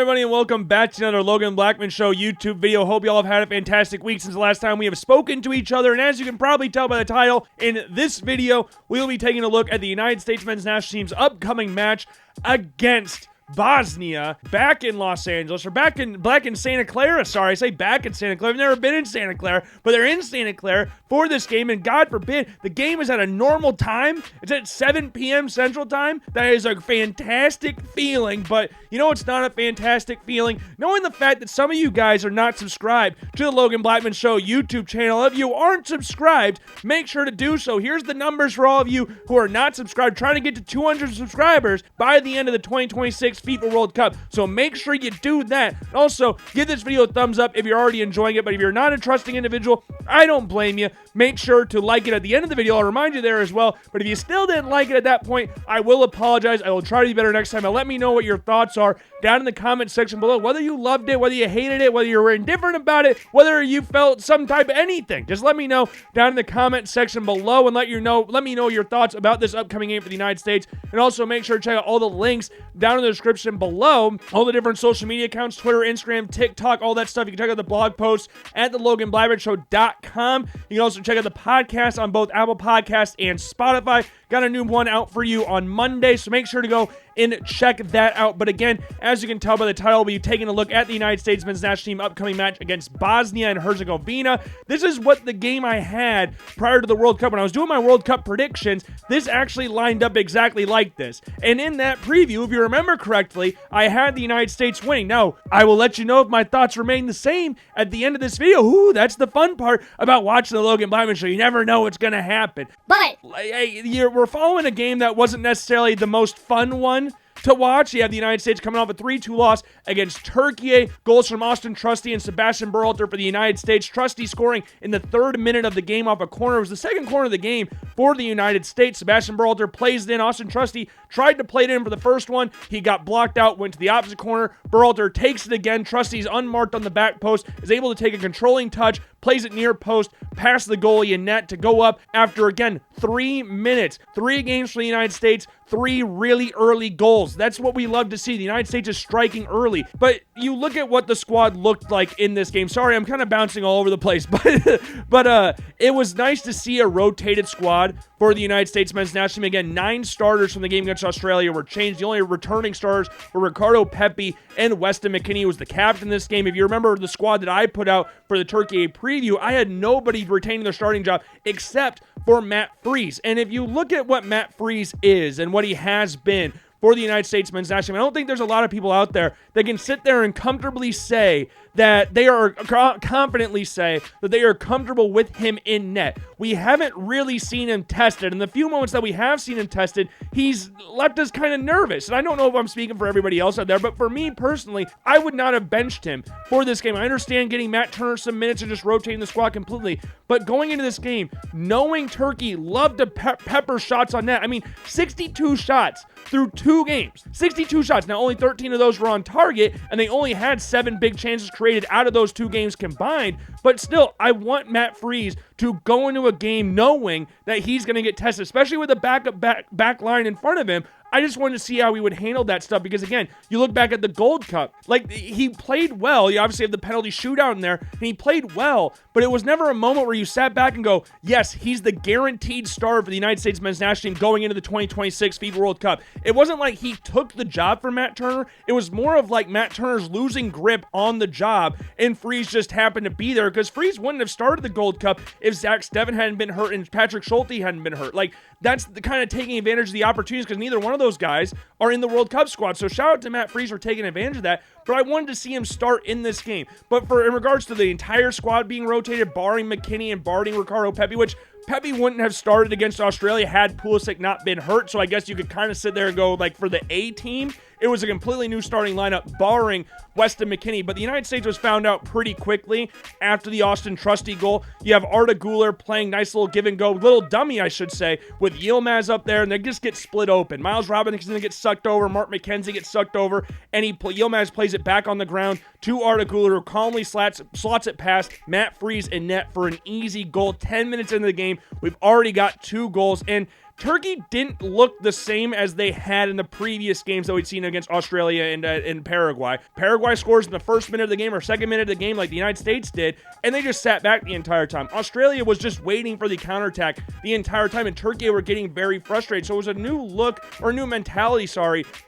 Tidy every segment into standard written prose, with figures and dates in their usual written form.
everybody, and welcome back to another Logan Blackman Show YouTube video. Hope you all have had a fantastic week since the last time we have spoken to each other. And as you can probably tell by the title, in this video, we will be taking a look at the United States men's national team's upcoming match against Bosnia, back in Los Angeles, or back in Santa Clara. Sorry, I say back in Santa Clara. I've never been in Santa Clara, but they're in Santa Clara for this game, and God forbid, the game is at a normal time. It's at 7 p.m. Central Time. That is a fantastic feeling, but you know it's not a fantastic feeling? Knowing the fact that some of you guys are not subscribed to the Logan Blackman Show YouTube channel. If you aren't subscribed, make sure to do so. Here's the numbers for all of you who are not subscribed, trying to get to 200 subscribers by the end of the 2026 FIFA World Cup. So make sure you do that. Also, give this video a thumbs up if you're already enjoying it, but if you're not a trusting individual, I don't blame you. Make sure to like it at the end of the video. I'll remind you there as well. But if you still didn't like it at that point, I will apologize. I will try to be better next time. And let me know what your thoughts are down in the comment section below. Whether you loved it, whether you hated it, whether you were indifferent about it, whether you felt some type of anything. Just let me know down in the comment section below and let me know your thoughts about this upcoming game for the United States. And also make sure to check out all the links down in the description below. All the different social media accounts, Twitter, Instagram, TikTok, all that stuff. You can check out the blog post at theloganblackmanshow.com. You can also check out the podcast on both Apple Podcasts and Spotify. Got a new one out for you on Monday, so make sure to go and check that out. But again, as you can tell by the title, we'll be taking a look at the United States men's national team upcoming match against Bosnia and Herzegovina. This is what the game I had prior to the World Cup. When I was doing my World Cup predictions, this actually lined up exactly like this. And in that preview, if you remember correctly, I had the United States winning. Now, I will let you know if my thoughts remain the same at the end of this video. Ooh, that's the fun part about watching the Logan Blackman Show. You never know what's going to happen. But we're following a game that wasn't necessarily the most fun one to watch. You have the United States coming off a 3-2 loss against Turkey. Goals from Austin Trusty and Sebastian Berhalter for the United States. Trusty scoring in the 3rd minute of the game off a corner. It was the 2nd corner of the game for the United States. Sebastian Berhalter plays it in. Austin Trusty tried to play it in for the first one. He got blocked out, went to the opposite corner. Berhalter takes it again. Trusty's unmarked on the back post, is able to take a controlling touch, plays it near post, past the goalie and net to go up after, again, 3 minutes. 3 games for the United States, 3 really early goals. That's what we love to see. The United States is striking early. But you look at what the squad looked like in this game. Sorry, I'm kind of bouncing all over the place. But it was nice to see a rotated squad for the United States men's national team. Again, 9 starters from the game against Australia were changed. The only returning starters were Ricardo Pepi and Weston McKennie, who was the captain in this game. If you remember the squad that I put out for the Turkey preview, I had nobody retaining their starting job except for Matt Freese. And if you look at what Matt Freese is and what he has been for the United States men's national team, I don't think there's a lot of people out there that can sit there and comfortably say that they are confidently say that they are comfortable with him in net. We haven't really seen him tested. In the few moments that we have seen him tested, he's left us kind of nervous. And I don't know if I'm speaking for everybody else out there, but for me personally, I would not have benched him for this game. I understand getting Matt Turner some minutes and just rotating the squad completely, but going into this game, knowing Turkey loved to pepper shots on net. I mean, 62 shots through 2 games. 62 shots. Now, only 13 of those were on target, and they only had 7 big chances created out of those 2 games combined. But still, I want Matt Freese to go into a game knowing that he's going to get tested, especially with a back line in front of him. I just wanted to see how he would handle that stuff because, again, you look back at the Gold Cup. Like, he played well. You obviously have the penalty shootout in there, and he played well, but it was never a moment where you sat back and go, yes, he's the guaranteed star for the United States men's national team going into the 2026 FIFA World Cup. It wasn't like he took the job from Matt Turner. It was more of like Matt Turner's losing grip on the job, and Freese just happened to be there because Freese wouldn't have started the Gold Cup if Zach Steffen hadn't been hurt and Patrick Schulte hadn't been hurt. Like, that's the kind of taking advantage of the opportunities because neither one of those guys are in the World Cup squad. So shout out to Matt Freese for taking advantage of that. But I wanted to see him start in this game. But in regards to the entire squad being rotated, barring McKennie and barring Ricardo Pepi, which Pepi wouldn't have started against Australia had Pulisic not been hurt. So I guess you could kind of sit there and go, like, for the A team, it was a completely new starting lineup, barring Weston McKennie. But the United States was found out pretty quickly after the Austin Trusty goal. You have Arda Güler playing nice little give and go, little dummy, I should say, with Yilmaz up there, and they just get split open. Miles Robinson gets sucked over, Mark McKenzie gets sucked over, and Yilmaz plays it back on the ground to Arda Güler, who calmly slots it past Matt Freese in net for an easy goal. 10 minutes into the game, we've already got 2 goals, and Turkey didn't look the same as they had in the previous games that we'd seen against Australia and Paraguay. Paraguay scores in the first minute of the game or second minute of the game like the United States did, and they just sat back the entire time. Australia was just waiting for the counterattack the entire time, and Turkey were getting very frustrated. So it was a new look, or new mentality,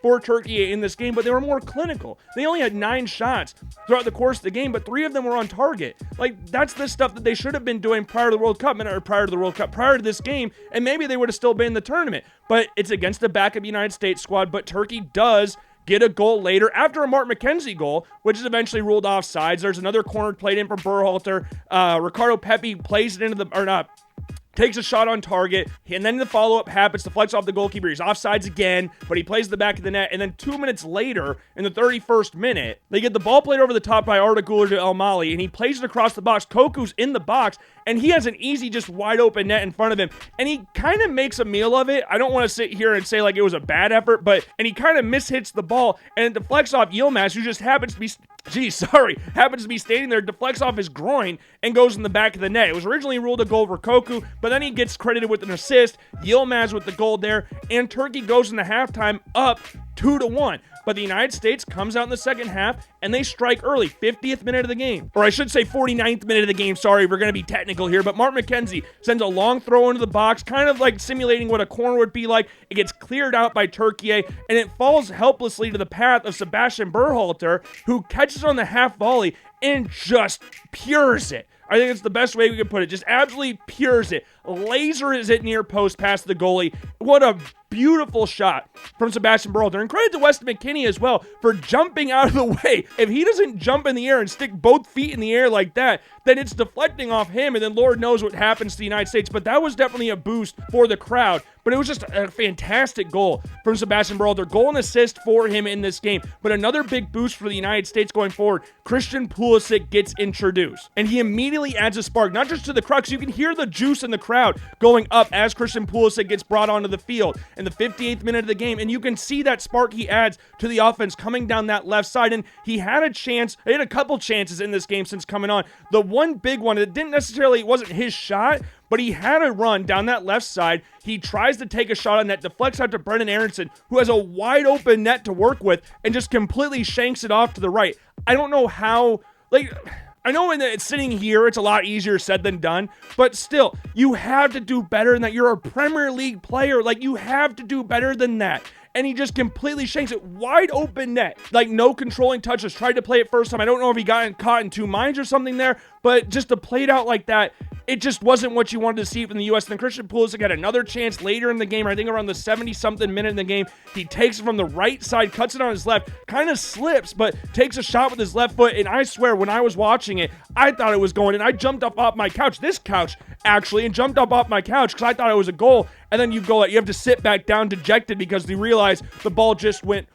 for Turkey in this game, but they were more clinical. They only had 9 shots throughout the course of the game, but 3 of them were on target. Like, that's the stuff that they should have been doing prior to the World Cup, or prior to this game, and maybe they would have still been in the tournament. But it's against the backup United States squad, but Turkey does get a goal later after a Mark McKenzie goal, which is eventually ruled offsides. There's another corner played in from Berhalter. Ricardo Pepi plays it into the, or not, takes a shot on target, and then the follow-up happens, deflects off the goalkeeper. He's offsides again, but he plays the back of the net, and then 2 minutes later, in the 31st minute, they get the ball played over the top by Arda Güler to El Mali, and he plays it across the box. Koku's in the box, and he has an easy, just wide-open net in front of him, and he kind of makes a meal of it. I don't want to sit here and say like it was a bad effort, but, and he kind of mishits the ball, and it deflects off Yilmaz, who just happens to be standing there, deflects off his groin, and goes in the back of the net. It was originally ruled a goal for Koku, but then he gets credited with an assist. Yilmaz with the goal there, and Turkey goes into halftime up 2-1. But the United States comes out in the second half, and they strike early, 50th minute of the game. Or I should say 49th minute of the game, sorry, we're going to be technical here. But Mark McKenzie sends a long throw into the box, kind of like simulating what a corner would be like. It gets cleared out by Turkey, and it falls helplessly to the path of Sebastian Berhalter, who catches on the half volley and just pures it. I think it's the best way we could put it. Just absolutely pures it. Lasers it near post past the goalie. What a beautiful shot from Sebastian Berhalter. And credit to Weston McKennie as well for jumping out of the way. If he doesn't jump in the air and stick both feet in the air like that, then it's deflecting off him, and then Lord knows what happens to the United States. But that was definitely a boost for the crowd. But it was just a fantastic goal from Sebastian Berhalter. Goal and assist for him in this game. But another big boost for the United States going forward. Christian Pulisic gets introduced, and he immediately adds a spark, not just to the crowd, 'cause you can hear the juice in the crowd going up as Christian Pulisic gets brought onto the field in the 58th minute of the game, and you can see that spark he adds to the offense coming down that left side. And he had a couple chances in this game since coming on. The one big one, it wasn't his shot, but he had a run down that left side. He tries to take a shot on that, deflects out to Brendan Aronson, who has a wide open net to work with, and just completely shanks it off to the right. I don't know how, I know when it's sitting here, it's a lot easier said than done, but still, you have to do better than that. You're a Premier League player. You have to do better than that. And he just completely shanks it. Wide open net. No controlling touches. Tried to play it first time. I don't know if he got caught in 2 minds or something there, but just to play it out like that, it just wasn't what you wanted to see from the U.S. And then Christian Pulisic had another chance later in the game, I think around the 70-something minute in the game. He takes it from the right side, cuts it on his left, kind of slips, but takes a shot with his left foot. And I swear, when I was watching it, I thought it was going, and I jumped up off my couch, this couch actually, and jumped up off my couch because I thought it was a goal. And then you have to sit back down dejected because you realize the ball just went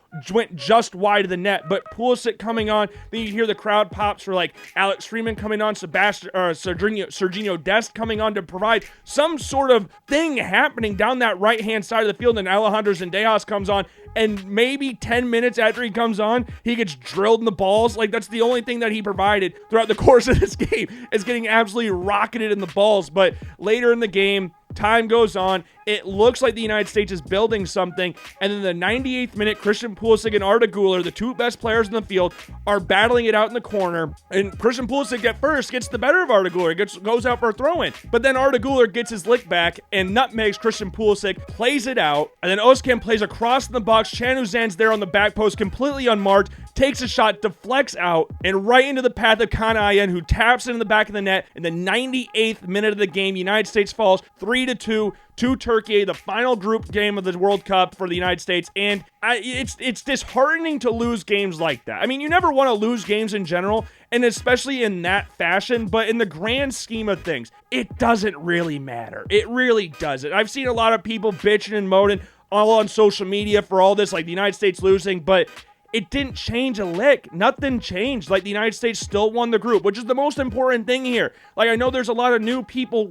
just wide of the net. But Pulisic coming on, then you hear the crowd pops for Alex Freeman coming on, Serginho Dest coming on to provide some sort of thing happening down that right-hand side of the field, and Alejandro Zendejas comes on, and maybe 10 minutes after he comes on, he gets drilled in the balls. That's the only thing that he provided throughout the course of this game, is getting absolutely rocketed in the balls. But later in the game, time goes on. It looks like the United States is building something. And then the 98th minute, Christian Pulisic and Arda Güler, the 2 best players in the field, are battling it out in the corner. And Christian Pulisic at first gets the better of Arda Güler, goes out for a throw-in. But then Arda Güler gets his lick back and nutmegs Christian Pulisic, plays it out. And then Özcan plays across in the box. Chanuzan's there on the back post, completely unmarked, takes a shot, deflects out, and right into the path of Kana Ayen, who taps it in the back of the net. In the 98th minute of the game, United States falls 3-2 to Turkey, the final group game of the World Cup for the United States. And it's disheartening to lose games like that. I mean, you never want to lose games in general, and especially in that fashion, but in the grand scheme of things, it doesn't really matter. It really doesn't. I've seen a lot of people bitching and moaning all on social media for all this, the United States losing, but it didn't change a lick. Nothing changed. The United States still won the group, which is the most important thing here. I know there's a lot of new people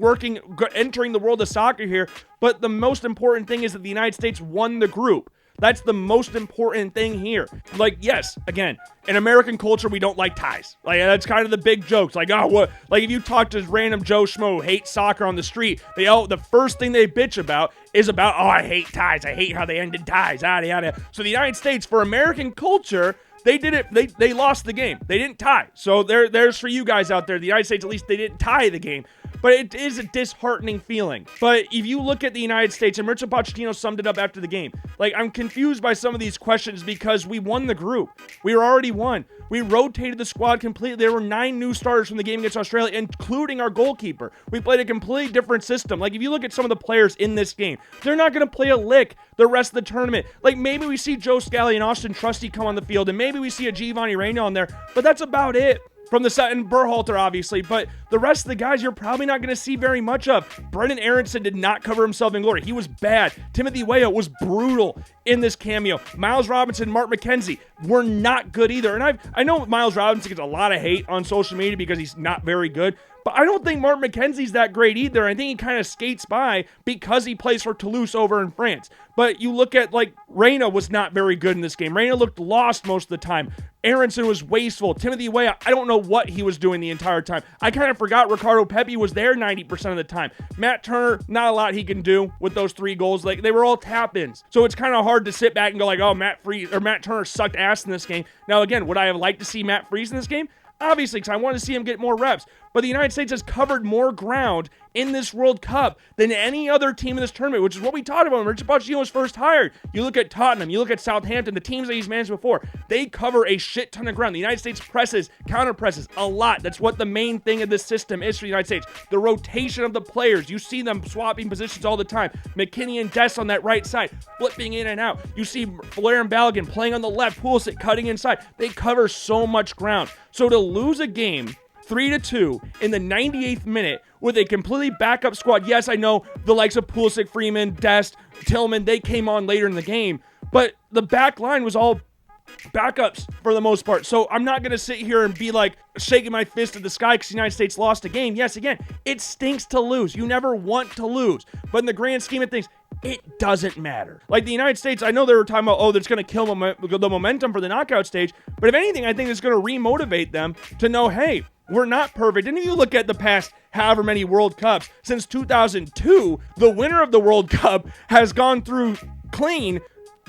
entering the world of soccer here, but the most important thing is that the United States won the group. That's the most important thing here. Like, yes, again, in American culture, we don't like ties. Like, that's kind of the big jokes. Like, oh, what? Like, if you talk to random Joe Schmo who hates soccer on the street, the first thing they bitch about is about, oh, I hate ties. I hate how they ended ties. Yada, yada. So the United States, for American culture, they did it. They lost the game. They didn't tie. So there's for you guys out there. The United States, at least, they didn't tie the game. But it is a disheartening feeling. But if you look at the United States, and Mauricio Pochettino summed it up after the game, like, I'm confused by some of these questions because we won the group. We were already won. We rotated the squad completely. There were 9 new starters from the game against Australia, including our goalkeeper. We played a completely different system. Like, if you look at some of the players in this game, they're not going to play a lick the rest of the tournament. Like, maybe we see Joe Scally and Austin Trusty come on the field, and maybe we see a Giovanni Reina on there, but that's about it. From the side, and Berhalter, obviously, but the rest of the guys you're probably not going to see very much of. Brendan Aronson did not cover himself in glory. He was bad. Timothy Weah was brutal in this cameo. Miles Robinson, Mark McKenzie were not good either. And I know Miles Robinson gets a lot of hate on social media because he's not very good, but I don't think Mark McKenzie's that great either. I think he kind of skates by because he plays for Toulouse over in France. But you look at, like, Reina was not very good in this game. Reina looked lost most of the time. Aronson was wasteful. Timothy Weah, I don't know what he was doing the entire time. I kind of forgot Ricardo Pepi was there 90% of the time. Matt Turner, not a lot he can do with those 3 goals. Like, they were all tap-ins. So it's kind of hard to sit back and go like, oh, Matt Turner sucked ass in this game. Now, again, would I have liked to see Matt Freese in this game? Obviously, because I want to see him get more reps. But the United States has covered more ground in this World Cup than any other team in this tournament, which is what we talked about when Mauricio Pochettino was first hired. You look at Tottenham, you look at Southampton, the teams that he's managed before, they cover a shit ton of ground. The United States presses, counter presses a lot. That's what the main thing of this system is for the United States. The rotation of the players. You see them swapping positions all the time. McKinney and Dest on that right side, flipping in and out. You see Flair and Balogun playing on the left, Pulisic cutting inside. They cover so much ground. So to lose a game 3-2 in the 98th minute with a completely backup squad. Yes, I know the likes of Pulisic, Freeman, Dest, Tillman, they came on later in the game, but the back line was all backups for the most part. So I'm not going to sit here and be like shaking my fist at the sky because the United States lost a game. Yes, again, it stinks to lose. You never want to lose. But in the grand scheme of things, it doesn't matter. Like the United States, I know they were talking about, oh, that's going to kill the momentum for the knockout stage. But if anything, I think it's going to remotivate them to know, hey, we're not perfect. And if you look at the past however many World Cups, since 2002, the winner of the World Cup has gone through clean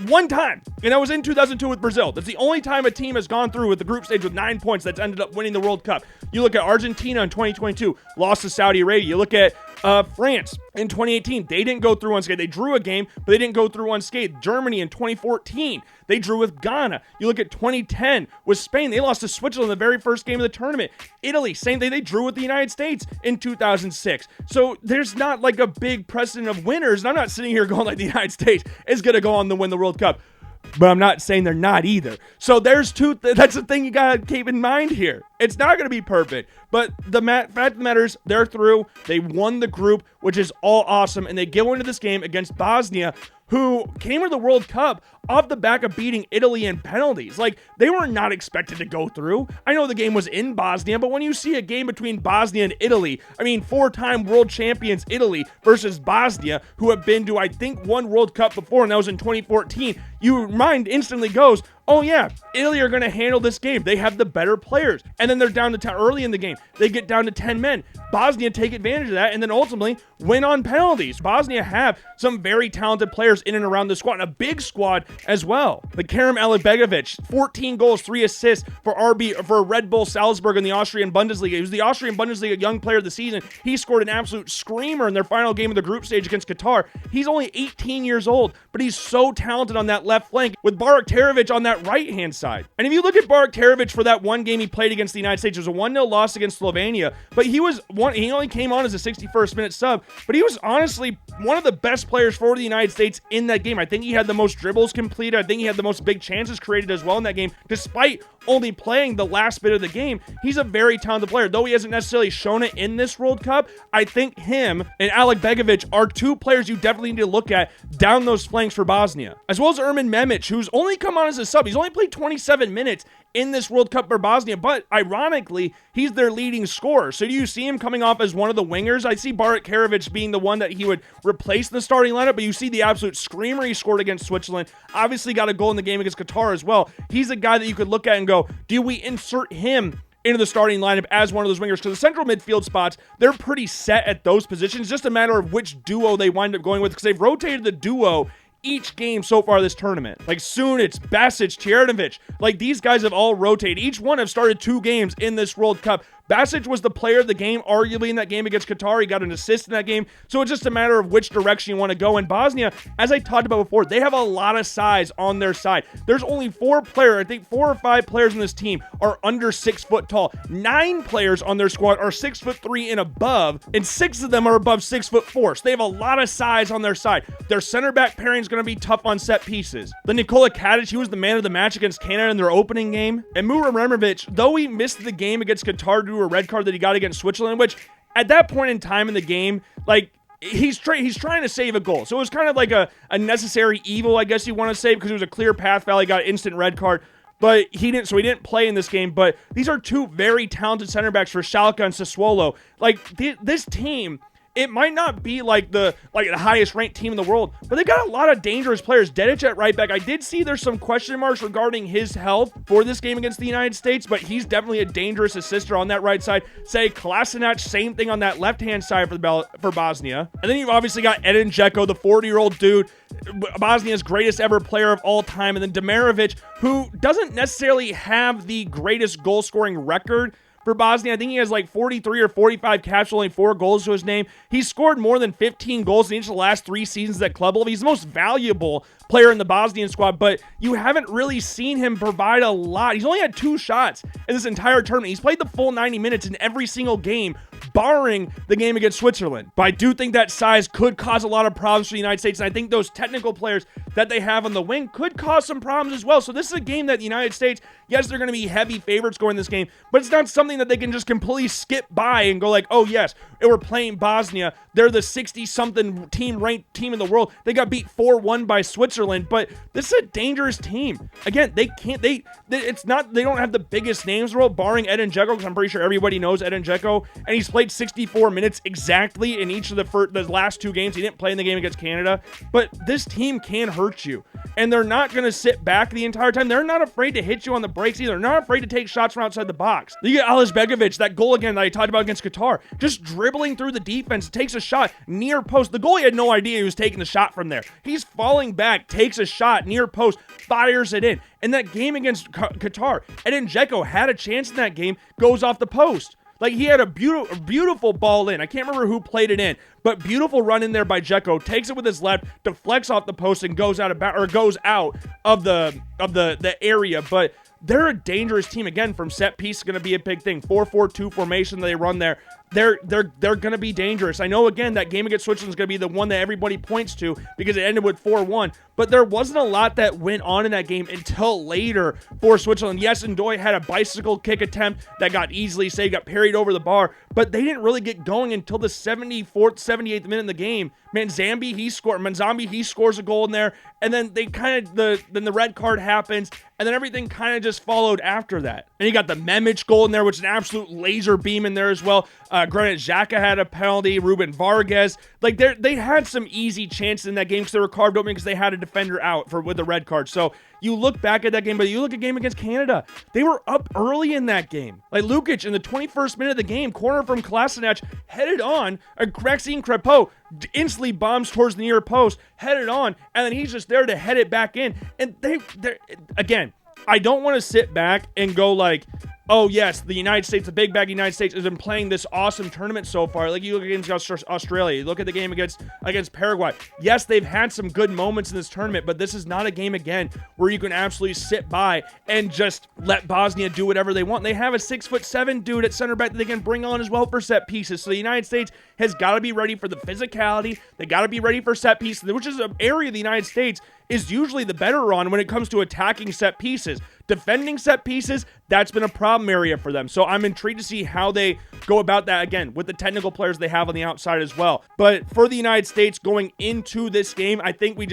one time, and that was in 2002 with Brazil. That's the only time a team has gone through with the group stage with 9 points that's ended up winning the World Cup. You look at Argentina in 2022, lost to Saudi Arabia. You look at France in 2018, they didn't go through unscathed. They drew a game, but they didn't go through unscathed. Germany in 2014, they drew with Ghana. You look at 2010 with Spain, they lost to Switzerland in the very first game of the tournament. Italy, same thing, they drew with the United States in 2006. So there's not like a big precedent of winners, and I'm not sitting here going like the United States is going to go on to win the World Cup. But I'm not saying they're not either. So there's that's the thing you got to keep in mind here. It's not going to be perfect. But the fact of the matter is, they're through. They won the group, which is all awesome. And they go into this game against Bosnia, who came to the World Cup off the back of beating Italy in penalties. Like, they were not expected to go through. I know the game was in Bosnia, but when you see a game between Bosnia and Italy, I mean, 4-time world champions Italy versus Bosnia, who have been to, I think, one World Cup before, and that was in 2014, your mind instantly goes, oh yeah, Italy are going to handle this game. They have the better players. And then they're down to 10 early in the game. They get down to 10 men. Bosnia take advantage of that and then ultimately win on penalties. Bosnia have some very talented players in and around the squad, and a big squad as well. Like Kerem Alibegovic, 14 goals, 3 assists for Red Bull Salzburg in the Austrian Bundesliga. He was the Austrian Bundesliga Young Player of the Season. He scored an absolute screamer in their final game of the group stage against Qatar. He's only 18 years old, but he's so talented on that left flank with Baraktarevic on that right-hand side. And if you look at Baraktarevic for that one game he played against the United States, it was a 1-0 loss against Slovenia, but he only came on as a 61st minute sub, but he was honestly one of the best players for the United States in that game. I think he had the most dribbles completed. I think he had the most big chances created as well in that game, despite only playing the last bit of the game. He's a very talented player. Though he hasn't necessarily shown it in this World Cup, I think him and Alek Begovic are two players you definitely need to look at down those flanks for Bosnia. As well as Ermin Memic, who's only come on as a sub. He's only played 27 minutes in this World Cup for Bosnia, but ironically, he's their leading scorer. So do you see him coming off as one of the wingers? I see Barat Karavic being the one that he would replace in the starting lineup, but you see the absolute screamer he scored against Switzerland. Obviously got a goal in the game against Qatar as well. He's a guy that you could look at and go, do we insert him into the starting lineup as one of those wingers? Because the central midfield spots, they're pretty set at those positions. Just a matter of which duo they wind up going with, because they've rotated the duo each game so far this tournament. Like Sunic, Basic, Tjernovic, like these guys have all rotated. Each one have started 2 games in this World Cup. Basic was the player of the game, arguably, in that game against Qatar. He got an assist in that game. So it's just a matter of which direction you want to go. In Bosnia, as I talked about before, they have a lot of size on their side. There's only 4 players, I think 4 or 5 players in this team are under 6 foot tall. 9 players on their squad are 6'3" and above, and 6 of them are above 6'4". So they have a lot of size on their side. Their center back pairing is going to be tough on set pieces. Then Nikola Kadic, he was the man of the match against Canada in their opening game. And Murat Removic, though he missed the game against Qatar due to a red card that he got against Switzerland, which at that point in time in the game, like, he's trying to save a goal. So it was kind of like a necessary evil, I guess you want to say, because it was a clear path foul. He got an instant red card, but he didn't play in this game. But these are 2 very talented center backs for Schalke and Sassuolo. Like, this team, it might not be like the highest ranked team in the world, but they got a lot of dangerous players. Dedic at right back, I did see there's some question marks regarding his health for this game against the United States, but he's definitely a dangerous assister on that right side. Say Kolasinac, same thing on that left-hand side for Bosnia. And then you've obviously got Edin Dzeko, the 40-year-old dude, Bosnia's greatest ever player of all time, and then Demirovic, who doesn't necessarily have the greatest goal-scoring record for Bosnia. I think he has like 43 or 45 caps, only 4 goals to his name. He's scored more than 15 goals in each of the last 3 seasons at club level. He's the most valuable player in the Bosnian squad, but you haven't really seen him provide a lot. He's only had 2 shots in this entire tournament. He's played the full 90 minutes in every single game, barring the game against Switzerland. But I do think that size could cause a lot of problems for the United States, and I think those technical players that they have on the wing could cause some problems as well. So this is a game that the United States, yes, they're going to be heavy favorites going this game, but it's not something that they can just completely skip by and go like, oh yes, we're playing Bosnia. They're the 60-something ranked team in the world. They got beat 4-1 by Switzerland, but this is a dangerous team. Again, they don't have the biggest names in the world, barring Edin Dzeko, because I'm pretty sure everybody knows Edin Dzeko, and he's played 64 minutes exactly in each of the last 2 games. He didn't play in the game against Canada, but this team can hurt you, and they're not going to sit back the entire time. They're not afraid to hit you on the breaks either. They're not afraid to take shots from outside the box. You get Alice Begovic, that goal again that I talked about against Qatar, just dribbling through the defense, takes a shot near post. The goalie had no idea he was taking the shot from there. He's falling back, takes a shot near post, fires it in. In that game against Qatar, Edin Dzeko had a chance in that game, goes off the post. Like, he had a beautiful ball in. I can't remember who played it in, but beautiful run in there by Dzeko. Takes it with his left, deflects off the post, and goes out of the area. But they're a dangerous team. Again, from set piece is going to be a big thing. 4-4-2 formation that they run there. They're going to be dangerous. I know, again, that game against Switzerland is going to be the one that everybody points to because it ended with 4-1, but there wasn't a lot that went on in that game until later for Switzerland. Yes, Ndoye had a bicycle kick attempt that got easily saved, got parried over the bar, but they didn't really get going until the 74th, 78th minute in the game. Manzambi, he scores a goal in there, and then then the red card happens, and then everything kind of just followed after that. And you got the Memic goal in there, which is an absolute laser beam in there as well. Granit Xhaka had a penalty. Ruben Vargas, like they had some easy chances in that game because they were carved open because they had a defender out with the red card. So you look back at that game, but you look at the game against Canada, they were up early in that game. Like Lukic in the 21st minute of the game, corner from Kolasinac, headed on. Maxime Crepeau instantly bombs towards the near post, headed on, and then he's just there to head it back in. And again, I don't want to sit back and go like, oh yes, the United States, the big bag United States has been playing this awesome tournament so far. Like you look against Australia, you look at the game against Paraguay. Yes, they've had some good moments in this tournament, but this is not a game again where you can absolutely sit by and just let Bosnia do whatever they want. They have a 6'7" dude at center back that they can bring on as well for set pieces. So the United States has got to be ready for the physicality. They got to be ready for set pieces, which is an area of the United States is usually the better on when it comes to attacking set pieces. Defending set pieces, that's been a problem area for them. So I'm intrigued to see how they go about that again with the technical players they have on the outside as well. But for the United States going into this game, I think we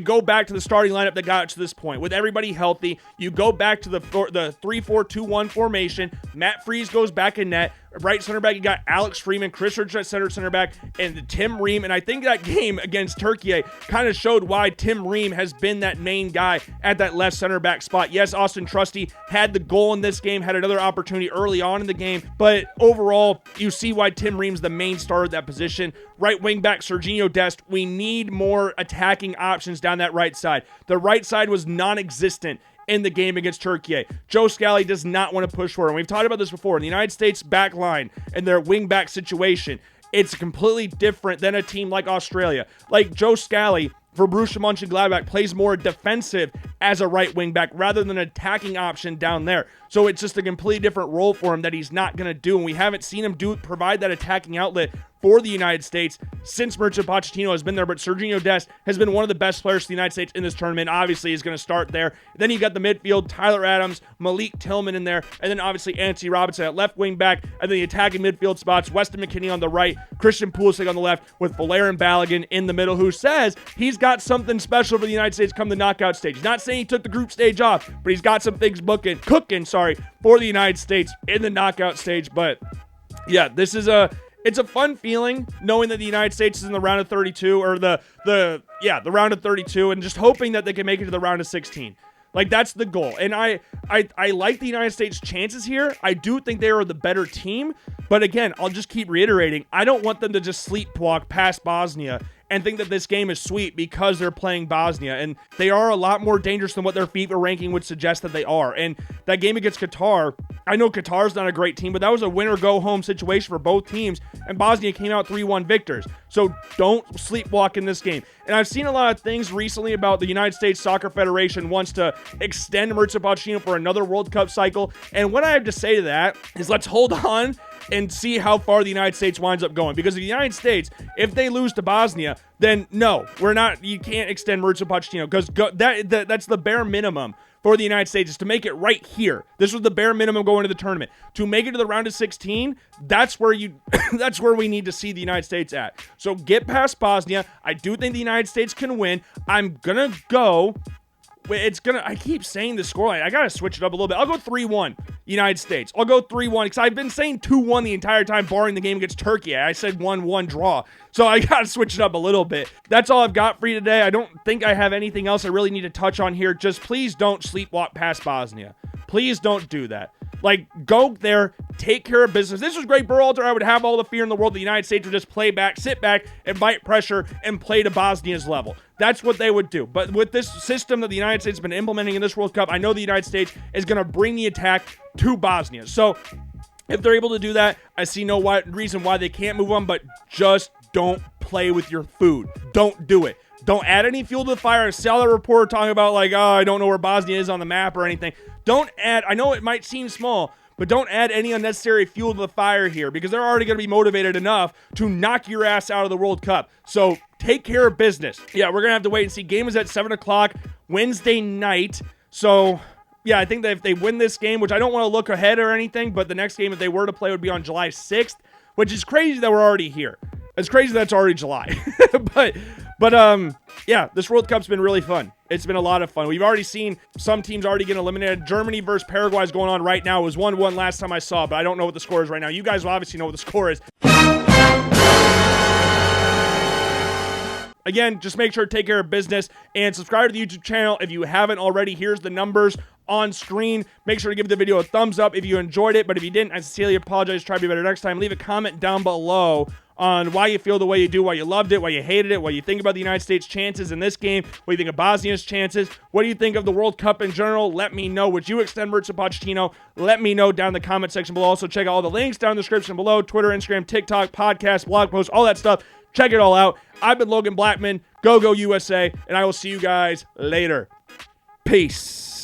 go back to the starting lineup that got to this point. With everybody healthy, you go back to the 3-4-2-1 formation. Matt Freese goes back in net. Right center back, you got Alex Freeman, Chris Rich at center back, and Tim Ream. And I think that game against Turkey kind of showed why Tim Ream has been that main guy at that left center back spot. Yes, Austin Trusty had the goal in this game, had another opportunity early on in the game, but overall, you see why Tim Ream's the main starter at that position. Right wing back, Serginho Dest. We need more attacking options down that right side. The right side was non-existent in the game against Turkey. Joe Scally does not want to push forward. And we've talked about this before. In the United States back line and their wing back situation, it's completely different than a team like Australia. Like Joe Scally for Borussia Mönchengladbach plays more defensive as a right wing back rather than an attacking option down there. So it's just a completely different role for him that he's not going to do. And we haven't seen him provide that attacking outlet for the United States since Mauricio Pochettino has been there. But Serginho Dest has been one of the best players for the United States in this tournament. Obviously, he's going to start there. Then you got the midfield, Tyler Adams, Malik Tillman in there, and then obviously Anthony Robinson at left wing back, and then the attacking midfield spots, Weston McKennie on the right, Christian Pulisic on the left, with Valerian Balogun in the middle, who says he's got something special for the United States come the knockout stage. He's not saying he took the group stage off, but he's got some things cooking for the United States in the knockout stage. But yeah, it's a fun feeling knowing that the United States is in the round of 32, or the round of 32, and just hoping that they can make it to the round of 16. Like, that's the goal. And I like the United States' chances here. I do think they are the better team. But again, I'll just keep reiterating, I don't want them to just sleepwalk past Bosnia and think that this game is sweet because they're playing Bosnia. And they are a lot more dangerous than what their FIFA ranking would suggest that they are. And that game against Qatar, I know Qatar's not a great team, but that was a win-or-go-home situation for both teams, and Bosnia came out 3-1 victors. So don't sleepwalk in this game. And I've seen a lot of things recently about the United States Soccer Federation wants to extend Mauricio Pochettino for another World Cup cycle. And what I have to say to that is let's hold on and see how far the United States winds up going. Because the United States, if they lose to Bosnia, then no, you can't extend Mauricio Pochettino, because that's the bare minimum for the United States, is to make it right here. This was the bare minimum going to the tournament. To make it to the round of 16, that's where we need to see the United States at. So get past Bosnia. I do think the United States can win. I'm gonna go. I keep saying the scoreline. I gotta switch it up a little bit. I'll go 3-1 United States. I'll go 3-1 because I've been saying 2-1 the entire time, barring the game against Turkey. I said 1-1 draw. So I gotta switch it up a little bit. That's all I've got for you today. I don't think I have anything else I really need to touch on here. Just please don't sleepwalk past Bosnia. Please don't do that. Like, go there, take care of business. This was great, Berhalter. I would have all the fear in the world. The United States would just sit back, invite pressure, and play to Bosnia's level. That's what they would do. But with this system that the United States has been implementing in this World Cup, I know the United States is going to bring the attack to Bosnia. So if they're able to do that, I see no reason why they can't move on, but just don't play with your food. Don't do it. Don't add any fuel to the fire. I saw that reporter talking about, like, oh, I don't know where Bosnia is on the map or anything. Don't add, I know it might seem small, but don't add any unnecessary fuel to the fire here, because they're already going to be motivated enough to knock your ass out of the World Cup. So take care of business. Yeah, we're going to have to wait and see. Game is at 7 o'clock Wednesday night. So yeah, I think that if they win this game, which I don't want to look ahead or anything, but the next game, if they were to play, would be on July 6th, which is crazy that we're already here. It's crazy that it's already July. But yeah, this World Cup's been really fun. It's been a lot of fun. We've already seen some teams already get eliminated. Germany versus Paraguay is going on right now. It was 1-1 last time I saw, but I don't know what the score is right now. You guys will obviously know what the score is. Again, just make sure to take care of business and subscribe to the YouTube channel if you haven't already. Here's the numbers on screen. Make sure to give the video a thumbs up if you enjoyed it, but if you didn't, I sincerely apologize. Try to be better next time. Leave a comment down below on why you feel the way you do, why you loved it, why you hated it, what you think about the United States' chances in this game, what you think of Bosnia's chances, what do you think of the World Cup in general. Let me know. Would you extend Mauricio Pochettino? Let me know down in the comment section below. Also, check out all the links down in the description below. Twitter, Instagram, TikTok, podcast, blog posts, all that stuff. Check it all out. I've been Logan Blackman. Go USA, and I will see you guys later. Peace.